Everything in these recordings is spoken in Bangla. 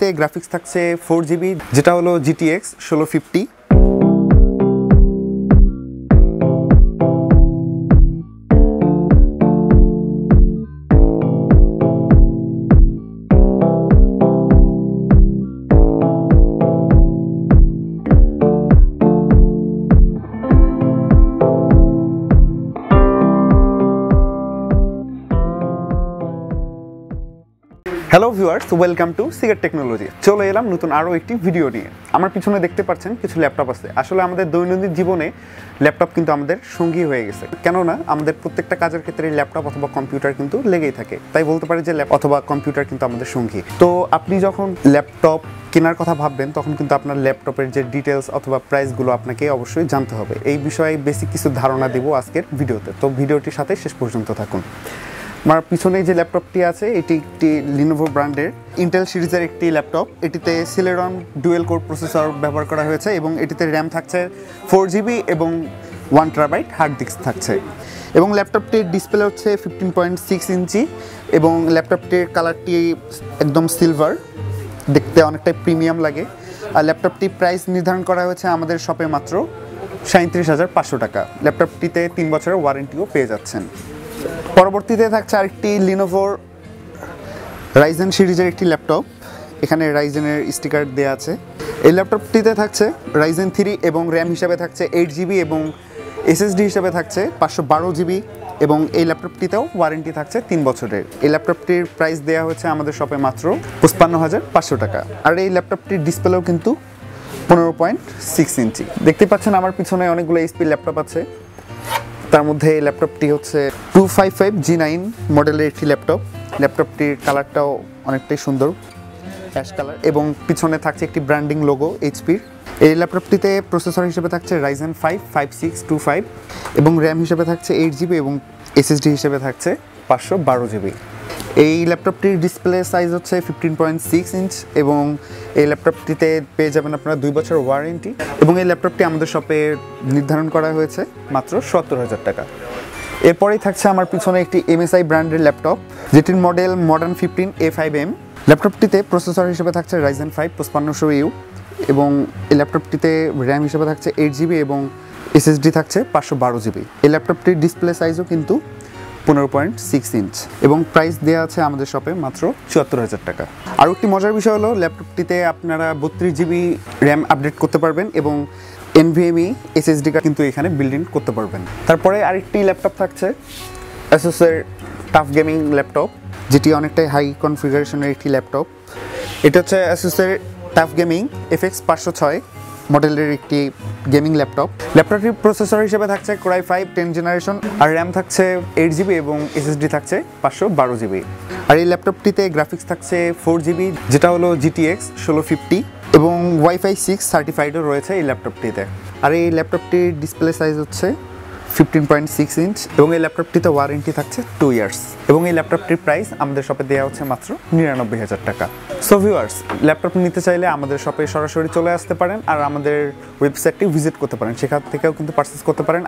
তে গ্রাফিক্স থাকছে 4GB, যেটা হলো GTX 1650। Hello viewers, welcome to Seegate Technology। চলে এলাম নতুন আরও একটি ভিডিও নিয়ে। আমার পিছনে দেখতে পাচ্ছেন কিছু ল্যাপটপ আছে। আসলে আমাদের দৈনন্দিন জীবনে ল্যাপটপ কিন্তু আমাদের সঙ্গী হয়ে গেছে, কেননা আমাদের প্রত্যেকটা কাজের ক্ষেত্রে ল্যাপটপ অথবা কম্পিউটার কিন্তু লেগেই থাকে। তাই বলতে পারি যে ল্যাপটপ অথবা কম্পিউটার কিন্তু আমাদের সঙ্গী। তো আপনি যখন ল্যাপটপ কেনার কথা ভাববেন তখন কিন্তু আপনার ল্যাপটপের যে ডিটেলস অথবা প্রাইসগুলো আপনাকে অবশ্যই জানতে হবে। এই বিষয়ে বেসিক কিছু ধারণা দেব আজকের ভিডিওতে। তো ভিডিওটির সাথে শেষ পর্যন্ত থাকুন। আমার পিছনে যে ল্যাপটপটি আছে এটি একটি লিনোভো ব্র্যান্ডের ইন্টেল সিরিজের একটি ল্যাপটপ। এটিতে সিলেরন ডুয়েল কোর প্রসেসর ব্যবহার করা হয়েছে এবং এটিতে র্যাম থাকছে 4GB এবং 1TB হার্ড ডিস্ক থাকছে। এবং ল্যাপটপটির ডিসপ্লে হচ্ছে 15.6 ইঞ্চি এবং ল্যাপটপটির কালারটি একদম সিলভার, দেখতে অনেকটাই প্রিমিয়াম লাগে। আর ল্যাপটপটির প্রাইস নির্ধারণ করা হয়েছে আমাদের শপে মাত্র 37,500 টাকা। ল্যাপটপটিতে 3 বছরের ওয়ারেন্টিও পেয়ে যাচ্ছেন। পরবর্তীতে থাকছে আরেকটি লিনোভোর রাইজেন সিরিজের একটি ল্যাপটপ। এখানে রাইজেনের স্টিকার দেওয়া আছে। এই ল্যাপটপটিতে থাকছে রাইজেন 3 এবং র্যাম হিসাবে থাকছে 8GB এবং SSD হিসাবে থাকছে 512GB এবং এই ল্যাপটপটিতেও ওয়ারেন্টি থাকছে 3 বছরের। এই ল্যাপটপটির প্রাইস দেওয়া হয়েছে আমাদের শপে মাত্র 55,500 টাকা। আর এই ল্যাপটপটির ডিসপ্লেও কিন্তু 15.6 ইঞ্চি। দেখতে পাচ্ছেন আমার পিছনে অনেকগুলো HP ল্যাপটপ আছে। তার মধ্যে এই ল্যাপটপটি হচ্ছে 255 G9 মডেলের একটি ল্যাপটপ। ল্যাপটপটির কালারটাও অনেকটাই সুন্দর, অ্যাশ কালার, এবং পিছনে থাকছে একটি ব্র্যান্ডিং লোগো HPর। এই ল্যাপটপটিতে প্রসেসর হিসেবে থাকছে Ryzen 5 5625 এবং র্যাম হিসেবে থাকছে 8GB এবং SSD হিসেবে থাকছে 512GB। এই ল্যাপটপটির ডিসপ্লে সাইজ হচ্ছে 15.6 ইঞ্চ এবং এই ল্যাপটপটিতে পেয়ে যাবেন আপনারা 2 বছর ওয়ারেন্টি এবং এই ল্যাপটপটি আমাদের শপে নির্ধারণ করা হয়েছে মাত্র 70,000 টাকা। এরপরেই থাকছে আমার পিছনে একটি MSI ব্র্যান্ডের ল্যাপটপ, যেটির মডেল মডার্ন 15 A5M। ল্যাপটপটিতে প্রসেসর হিসেবে থাকছে Ryzen 5 5500U এবং এই ল্যাপটপটিতে র্যাম হিসেবে থাকছে 8GB এবং SSD থাকছে 512GB। এই ল্যাপটপটির ডিসপ্লে সাইজও কিন্তু 15.6 ইঞ্চ এবং প্রাইস দেওয়া আছে আমাদের শপে মাত্র 74,000 টাকা। আর একটি মজার বিষয় হলো ল্যাপটপটিতে আপনারা 32GB র্যাম আপডেট করতে পারবেন এবং NVMe SSD কার্ড কিন্তু এখানে বিল্ড ইন করতে পারবেন। তারপরে আরেকটি ল্যাপটপ থাকছে ASUS এর টাফ গেমিং ল্যাপটপ, যেটি অনেকটাই হাই কনফিগারেশনের একটি ল্যাপটপ। এটা হচ্ছে ASUS এর টাফ গেমিং FX 506 মডেলের একটি গেমিং ল্যাপটপ। ল্যাপটপটির প্রসেসর হিসেবে থাকছে Core i5 10 জেনারেশন আর র্যাম থাকছে 8GB এবং SSD থাকছে 512GB। আর এই ল্যাপটপটিতে গ্রাফিক্স থাকছে 4GB, যেটা হলো GTX 1650 এবং Wi-Fi 6 সার্টিফাইডও রয়েছে এই ল্যাপটপটিতে। আর এই ল্যাপটপটির ডিসপ্লে সাইজ হচ্ছে 15.6 ইঞ্চ এবং এই ল্যাপটপটিতে ওয়ারেন্টি থাকছে 2 ইয়ার্স এবং এই ল্যাপটপটির প্রাইস আমাদের শপে দেওয়া হচ্ছে মাত্র 99,000 টাকা। সো ভিউয়ার্স, ল্যাপটপ নিতে চাইলে আমাদের শপে সরাসরি চলে আসতে পারেন আর আমাদের ওয়েবসাইটটি ভিজিট করতে পারেন, সেখান থেকেও কিন্তু পারচেস করতে পারেন।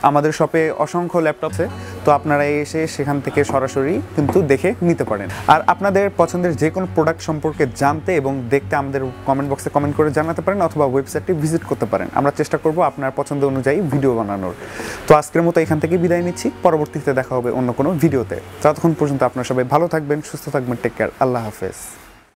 আমাদের শপে অসংখ্য ল্যাপটপ আছে, তো আপনারা এসে সেখান থেকে সরাসরি কিন্তু দেখে নিতে পারেন। আর আপনাদের পছন্দের যে কোনো প্রোডাক্ট সম্পর্কে জানতে এবং দেখতে আমাদের কমেন্ট বক্সে কমেন্ট করে জানাতে পারেন অথবা ওয়েবসাইটটি ভিজিট করতে পারেন। আমরা চেষ্টা করব আপনার পছন্দ অনুযায়ী ভিডিও বানানোর। তো আজকের মতো এখান থেকে বিদায় নিচ্ছি, পরবর্তীতে দেখা হবে অন্য কোনো ভিডিওতে। ততক্ষণ পর্যন্ত আপনারা সবাই ভালো থাকবেন, সুস্থ থাকবেন, টেক কেয়ার, আল্লাহ হাফেজ।